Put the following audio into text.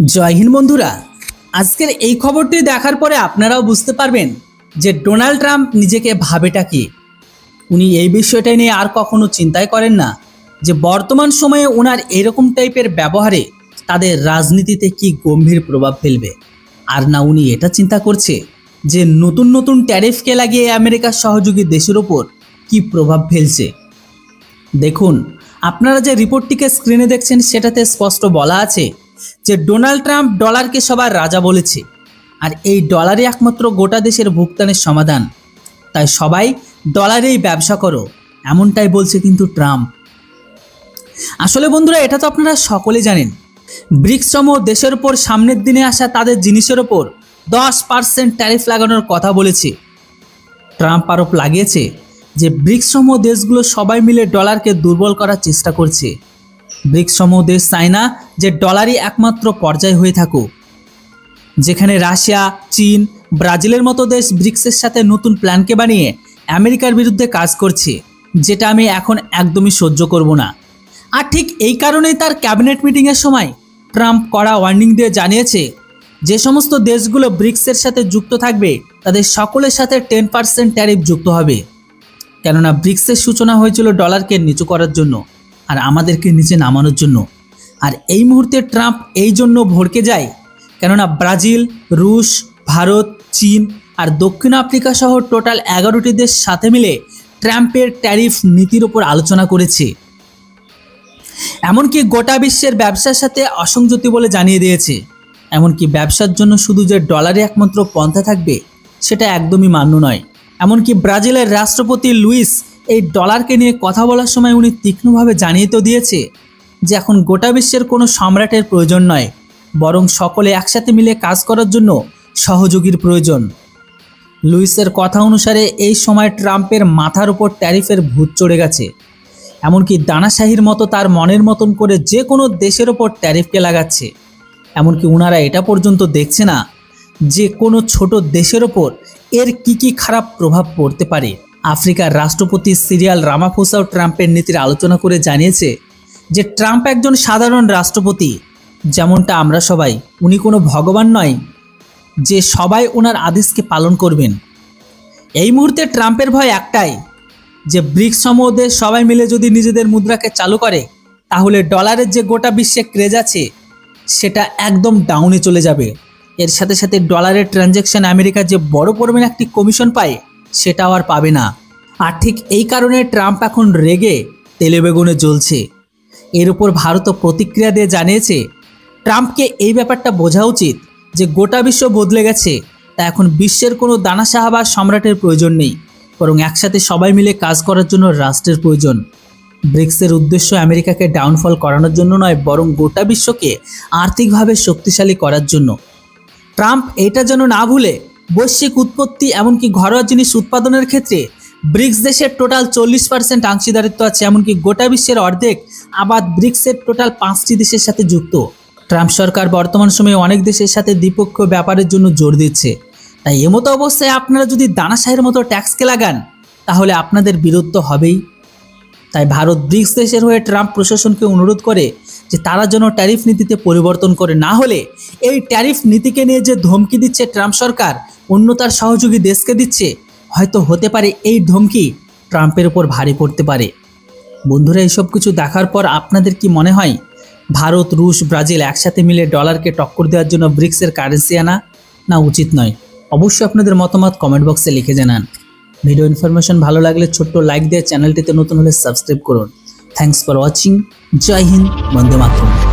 জয় হিন্দ বন্ধুরা, আজকের এই খবরটি দেখার পরে আপনারাও বুঝতে পারবেন যে ডোনাল্ড ট্রাম্প নিজেকে ভাবেটা কি। উনি এই বিষয়টা নিয়ে আর কখনো চিন্তাই করেন না যে বর্তমান সময়ে ওনার এরকম টাইপের ব্যবহারে তাদের রাজনীতিতে কি গম্ভীর প্রভাব ফেলবে। আর না উনি এটা চিন্তা করছে যে নতুন নতুন ট্যারিফকে লাগিয়ে আমেরিকার সহযোগী দেশের ওপর কি প্রভাব ফেলছে। দেখুন, আপনারা যে রিপোর্টটিকে স্ক্রিনে দেখছেন সেটাতে স্পষ্ট বলা আছে যে ডোনাল্ড ট্রাম্প ডলারকে সবার রাজা বলেছে, আর এই ডলারই একমাত্র গোটা দেশের ভুগতানের সমাধান। তাই সবাই ডলারেই ব্যবসা করো, এমনটাই বলছে কিন্তু ট্রাম্প। আসলে বন্ধুরা, এটা তো আপনারা সকলে জানেন, ব্রিক্স সমূহ দেশের ওপর সামনের দিনে আসা তাদের জিনিসের ওপর 10% ট্যারিফ লাগানোর কথা বলেছে। ট্রাম্প আরোপ লাগিয়েছে যে ব্রিক্স সমূহ দেশগুলো সবাই মিলে ডলারকে দুর্বল করার চেষ্টা করছে। ব্রিক্স সমূহ দেশ চায় না যে ডলারই একমাত্র পর্যায় হয়ে থাকুক, যেখানে রাশিয়া, চীন, ব্রাজিলের মতো দেশ ব্রিক্সের সাথে নতুন প্ল্যানকে বানিয়ে আমেরিকার বিরুদ্ধে কাজ করছে, যেটা আমি এখন একদমই সহ্য করব না। আর ঠিক এই কারণেই তার ক্যাবিনেট মিটিংয়ের সময় ট্রাম্প কড়া ওয়ার্নিং দিয়ে জানিয়েছে যে সমস্ত দেশগুলো ব্রিক্সের সাথে যুক্ত থাকবে তাদের সকলের সাথে 10% ট্যারিফ যুক্ত হবে। কেননা ব্রিক্সের সূচনা হয়েছিল ডলারকে নিচু করার জন্য আর আমাদেরকে নিচে নামানোর জন্য। আর এই মুহূর্তে ট্রাম্প এই জন্য ভড়কে যায়, কেননা ব্রাজিল, রুশ, ভারত, চীন আর দক্ষিণ আফ্রিকা সহ টোটাল 11টি দেশ সাথে মিলে ট্রাম্পের ট্যারিফ নীতির ওপর আলোচনা করেছে। এমনকি গোটা বিশ্বের ব্যবসার সাথে অসংযতি বলে জানিয়ে দিয়েছে। এমনকি ব্যবসার জন্য শুধু যে ডলারে একমাত্র পন্থা থাকবে সেটা একদমই মান্য নয়। এমনকি ব্রাজিলের রাষ্ট্রপতি লুইস এই ডলারকে নিয়ে কথা বলার সময় উনি তীক্ষ্ণভাবে জানিয়ে তো দিয়েছে যে এখন গোটা বিশ্বের কোনো সম্রাটের প্রয়োজন নয়, বরং সকলে একসাথে মিলে কাজ করার জন্য সহযোগীর প্রয়োজন। লুইসের কথা অনুসারে এই সময় ট্রাম্পের মাথার উপর ট্যারিফের ভূত চড়ে গেছে। এমনকি দানাশাহির মতো তার মনের মতন করে যে কোনো দেশের ওপর ট্যারিফকে লাগাচ্ছে। এমনকি ওনারা এটা পর্যন্ত দেখছে না যে কোনো ছোট দেশের ওপর এর কি খারাপ প্রভাব পড়তে পারে। আফ্রিকার রাষ্ট্রপতি সিরিয়াল রামাফোসাও ট্রাম্পের নীতির আলোচনা করে জানিয়েছে যে ট্রাম্প একজন সাধারণ রাষ্ট্রপতি, যেমনটা আমরা সবাই। উনি কোনো ভগবান নয় যে সবাই ওনার আদেশকে পালন করবেন। এই মুহূর্তে ট্রাম্পের ভয় একটাই, যে ব্রিক্স সমূহ দেশ সবাই মিলে যদি নিজেদের মুদ্রাকে চালু করে তাহলে ডলারের যে গোটা বিশ্বে ক্রেজ আছে সেটা একদম ডাউনে চলে যাবে। এর সাথে সাথে ডলারের ট্রানজ্যাকশন আমেরিকা যে বড় পরিমাণে একটি কমিশন পায় সেটাও আর পাবে না। আর ঠিক এই কারণে ট্রাম্প এখন রেগে তেলে বেগুনে জ্বলছে। এর উপর ভারতও প্রতিক্রিয়া দিয়ে জানিয়েছে ট্রাম্পকে এই ব্যাপারটা বোঝা উচিত যে গোটা বিশ্ব বদলে গেছে, তা এখন বিশ্বের কোনো দানাশাহ বা সম্রাটের প্রয়োজন নেই, বরং একসাথে সবাই মিলে কাজ করার জন্য রাষ্ট্রের প্রয়োজন। ব্রিক্সের উদ্দেশ্য আমেরিকাকে ডাউনফল করানোর জন্য নয়, বরং গোটা বিশ্বকে আর্থিকভাবে শক্তিশালী করার জন্য। ট্রাম্প এটা যেন না ভুলে বৈশ্বিক উৎপত্তি এমনকি ঘরোয়া জিনিস উৎপাদনের ক্ষেত্রে ব্রিক্স দেশের টোটাল 40% অংশীদারিত্ব আছে, এমনকি গোটা বিশ্বের অর্ধেক আবাদ ব্রিক্সের টোটাল 5টি দেশের সাথে যুক্ত। ট্রাম্প সরকার বর্তমান সময়ে অনেক দেশের সাথে দ্বিপক্ষীয় ব্যাপারের জন্য জোর দিচ্ছে। তাই এমতো অবস্থায় আপনারা যদি দানাশাহির মতো ট্যাক্সকে লাগান তাহলে আপনাদের বিরুদ্ধ হবেই। তাই ভারত ব্রিক্স দেশের হয়ে ট্রাম্প প্রশাসনকে অনুরোধ করে যে তারা যেন ট্যারিফ নীতিতে পরিবর্তন করে, না হলে এই ট্যারিফ নীতিকে নিয়ে যে ধমকি দিচ্ছে ট্রাম্প সরকার অন্য তার সহযোগী দেশকে দিচ্ছে, হয়তো হতে পারে এই ধমকি ট্রাম্পের উপর ভারী পড়তে পারে। বন্ধুরা, এইসব কিছু দেখার পর আপনাদের কি মনে হয় ভারত, রুশ, ব্রাজিল একসাথে মিলে ডলারকে টক্কর দেওয়ার জন্য ব্রিক্সের কারেন্সি আনা না উচিত নয়? অবশ্যই আপনাদের মতামত কমেন্ট বক্সে লিখে জানান। ভিডিও ইনফরমেশন ভালো লাগলে ছোট্ট লাইক দিয়ে চ্যানেলটিতে নতুন হলে সাবস্ক্রাইব করুন। Thanks for watching. জয় হিন্দ, বন্দে মাতরম।